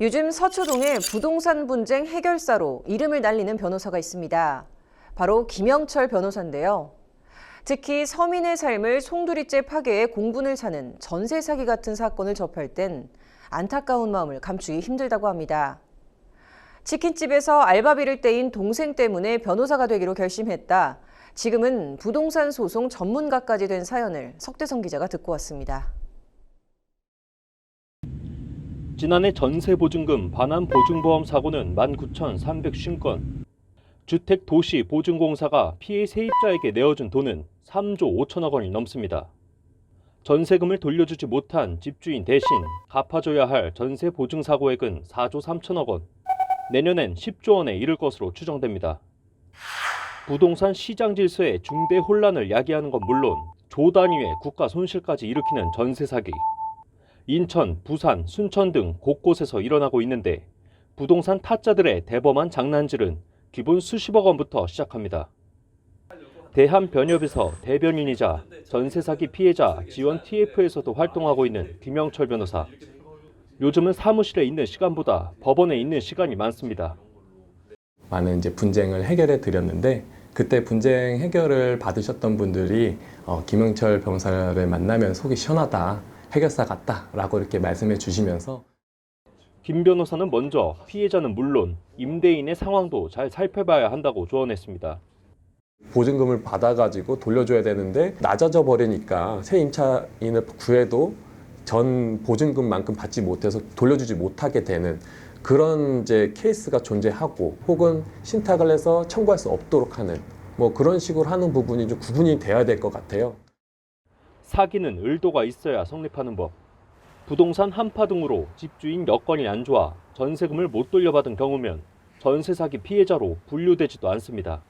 요즘 서초동에 부동산 분쟁 해결사로 이름을 날리는 변호사가 있습니다. 바로 김영철 변호사인데요. 특히 서민의 삶을 송두리째 파괴해 공분을 사는 전세 사기 같은 사건을 접할 땐 안타까운 마음을 감추기 힘들다고 합니다. 치킨집에서 알바비를 떼인 동생 때문에 변호사가 되기로 결심했다. 지금은 부동산 소송 전문가까지 된 사연을 석대성 기자가 듣고 왔습니다. 지난해 전세보증금 반환 보증보험 사고는 19,350건. 주택도시보증공사가 피해 세입자에게 내어준 돈은 3조 5천억 원이 넘습니다. 전세금을 돌려주지 못한 집주인 대신 갚아줘야 할 전세보증사고액은 4조 3천억 원. 내년엔 10조 원에 이를 것으로 추정됩니다. 부동산 시장 질서에 중대 혼란을 야기하는 건 물론 조 단위의 국가 손실까지 일으키는 전세 사기. 인천, 부산, 순천 등 곳곳에서 일어나고 있는데 부동산 타짜들의 대범한 장난질은 기본 수십억 원부터 시작합니다. 대한변협에서 대변인이자 전세 사기 피해자 지원 TF에서도 활동하고 있는 김영철 변호사. 요즘은 사무실에 있는 시간보다 법원에 있는 시간이 많습니다. 많은 분쟁을 해결해 드렸는데 그때 분쟁 해결을 받으셨던 분들이 김영철 변호사를 만나면 속이 시원하다, 해결사 같다라고 이렇게 말씀해 주시면서 김 변호사는 먼저 피해자는 물론 임대인의 상황도 잘 살펴봐야 한다고 조언했습니다. 보증금을 받아가지고 돌려줘야 되는데 낮아져 버리니까 새 임차인을 구해도 전 보증금만큼 받지 못해서 돌려주지 못하게 되는 그런 케이스가 존재하고 혹은 신탁을 해서 청구할 수 없도록 하는 그런 식으로 하는 부분이 좀 구분이 돼야 될 것 같아요. 사기는 의도가 있어야 성립하는 법. 부동산 한파 등으로 집주인 여건이 안 좋아 전세금을 못 돌려받은 경우면 전세 사기 피해자로 분류되지도 않습니다.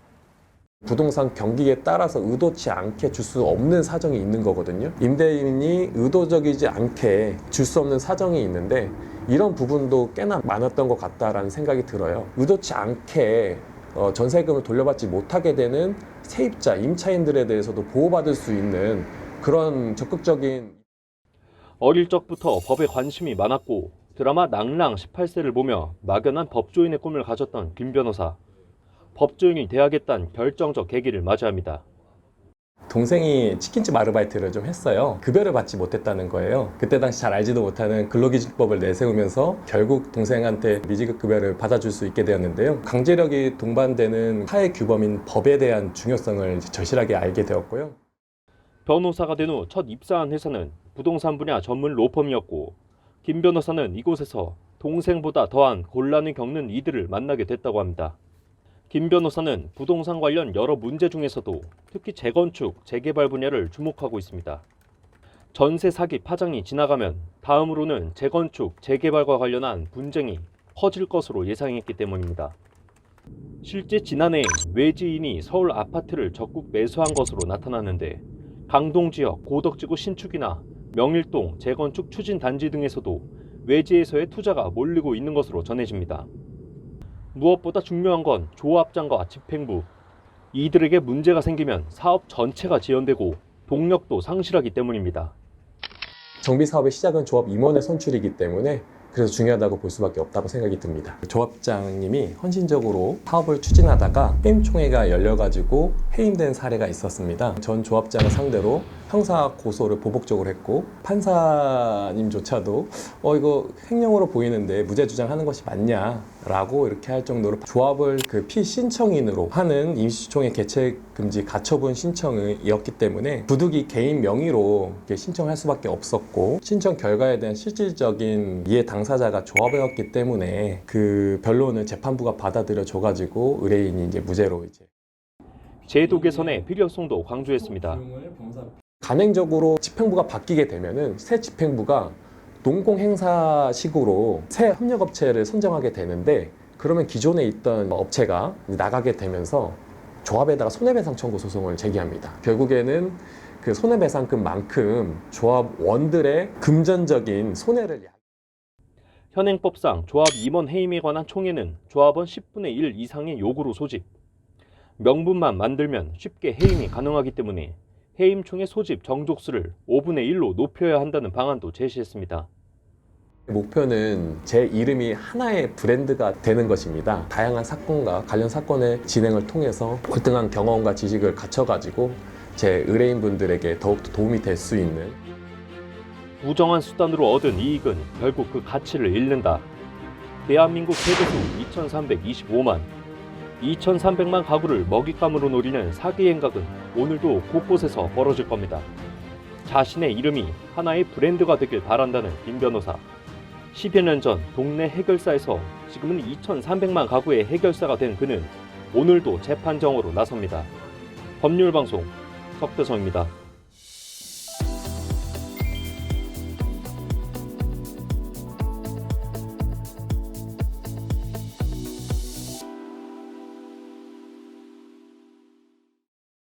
부동산 경기에 따라서 의도치 않게 줄 수 없는 사정이 있는 거거든요. 임대인이 의도적이지 않게 줄 수 없는 사정이 있는데 이런 부분도 꽤나 많았던 것 같다라는 생각이 들어요. 의도치 않게 전세금을 돌려받지 못하게 되는 세입자, 임차인들에 대해서도 보호받을 수 있는 그런 적극적인. 어릴 적부터 법에 관심이 많았고 드라마 낭랑 18세를 보며 막연한 법조인의 꿈을 가졌던 김 변호사. 법조인이 돼야겠다는 결정적 계기를 맞이합니다. 동생이 치킨집 아르바이트를 좀 했어요. 급여를 받지 못했다는 거예요. 그때 당시 잘 알지도 못하는 근로기준법을 내세우면서 결국 동생한테 미지급 급여를 받아줄 수 있게 되었는데요. 강제력이 동반되는 하해 규범인 법에 대한 중요성을 절실하게 알게 되었고요. 변호사가 된 후 첫 입사한 회사는 부동산 분야 전문 로펌이었고 김 변호사는 이곳에서 동생보다 더한 곤란을 겪는 이들을 만나게 됐다고 합니다. 김 변호사는 부동산 관련 여러 문제 중에서도 특히 재건축, 재개발 분야를 주목하고 있습니다. 전세 사기 파장이 지나가면 다음으로는 재건축, 재개발과 관련한 분쟁이 커질 것으로 예상했기 때문입니다. 실제 지난해 외지인이 서울 아파트를 적극 매수한 것으로 나타났는데 강동 지역 고덕지구 신축이나 명일동 재건축 추진 단지 등에서도 외지에서의 투자가 몰리고 있는 것으로 전해집니다. 무엇보다 중요한 건 조합장과 집행부. 이들에게 문제가 생기면 사업 전체가 지연되고 동력도 상실하기 때문입니다. 정비사업의 시작은 조합 임원의 선출이기 때문에 그래서 중요하다고 볼 수밖에 없다고 생각이 듭니다. 조합장님이 헌신적으로 사업을 추진하다가 해임총회가 열려가지고 해임된 사례가 있었습니다. 전 조합장을 상대로 형사 고소를 보복적으로 했고 판사님조차도 이거 횡령으로 보이는데 무죄 주장하는 것이 맞냐라고 이렇게 할 정도로 조합을 피신청인으로 하는 임시총회 개최 금지 가처분 신청이었기 때문에 부득이 개인 명의로 신청할 수밖에 없었고 신청 결과에 대한 실질적인 이해 당사자가 조합이었기 때문에 그 변론을 재판부가 받아들여 줘가지고 의뢰인이 무죄로 제도 개선의 필요성도 강조했습니다. 간행적으로 집행부가 바뀌게 되면은 새 집행부가 농공행사식으로 새 협력업체를 선정하게 되는데 그러면 기존에 있던 업체가 나가게 되면서 조합에다가 손해배상 청구 소송을 제기합니다. 결국에는 그 손해배상금만큼 조합원들의 금전적인 손해를 현행법상 조합 임원 해임에 관한 총회는 조합원 10분의 1 이상의 요구로 소집. 명분만 만들면 쉽게 해임이 가능하기 때문에 해임총회 소집 정족수를 5분의 1로 높여야 한다는 방안도 제시했습니다. 목표는 제 이름이 하나의 브랜드가 되는 것입니다. 다양한 사건과 관련 사건의 진행을 통해서 고등한 경험과 지식을 갖춰가지고 제 의뢰인분들에게 더욱더 도움이 될 수 있는 부정한 수단으로 얻은 이익은 결국 그 가치를 잃는다. 대한민국 세대수 2325만, 2300만 가구를 먹잇감으로 노리는 사기 행각은 오늘도 곳곳에서 벌어질 겁니다. 자신의 이름이 하나의 브랜드가 되길 바란다는 김 변호사. 10여 년 전 동네 해결사에서 지금은 2300만 가구의 해결사가 된 그는 오늘도 재판정으로 나섭니다. 법률방송 석대성입니다.